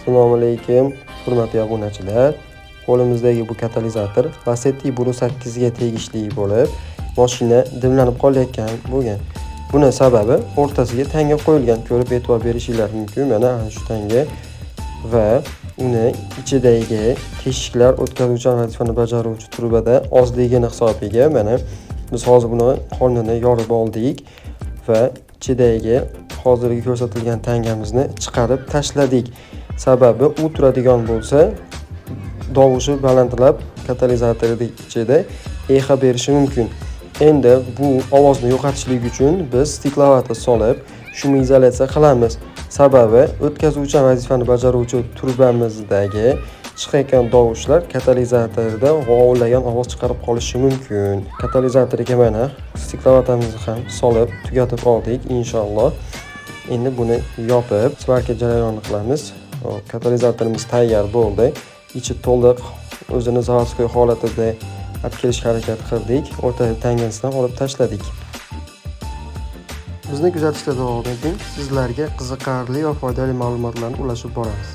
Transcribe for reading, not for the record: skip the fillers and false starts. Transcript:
Assalomu alaykum, hurmatli obunachilar. Qo'limizdagi bu katalizator Lacetti Euro 8 ga tegishli bo'lib, mashina dimlanib qolayotgan bo'lgan. Buni sababi o'rtasiga tanga qo'yilgan. Ko'rib e'tibor berishingiz mumkin. Mana shu tanga va uni ichidagi teshiklar o'tkazuvchi vazifani bajaruvchi trubada ozligini hisobiga mana biz hozir buni qornini yorib oldik va ichidagi hozirgi ko'rsatilgan tangamizni chiqarib tashladik. Sababi u turadigan bo'lsa, tovushi balandlab katalizatorning ichida exa berishi mumkin. Endi bu ovozni yo'qotishlik uchun biz stiklovator solib, shuni izolyatsiya qilamiz. Sababi o'tkazuvchi vazifani bajaruvchi turbamizdagi chiqayotgan tovushlar katalizatorda g'ovlagan ovoz chiqarib qolishi mumkin. Katalizatoriga mana stiklovatorimizni ham solib tugatib oldik inshaalloh. Endi buni yopib, svarka jarayonini qilamiz. Katalizatorimiz tayyor bo'ldi. Ichi to'liq o'zini zavodskiy holatida olib kelishga harakat qildik. O'rtaga tangasini olib tashladik. Bizni kuzatishda davom eting. Sizlarga qiziqarli va foydali ma'lumotlarni ulashib boramiz.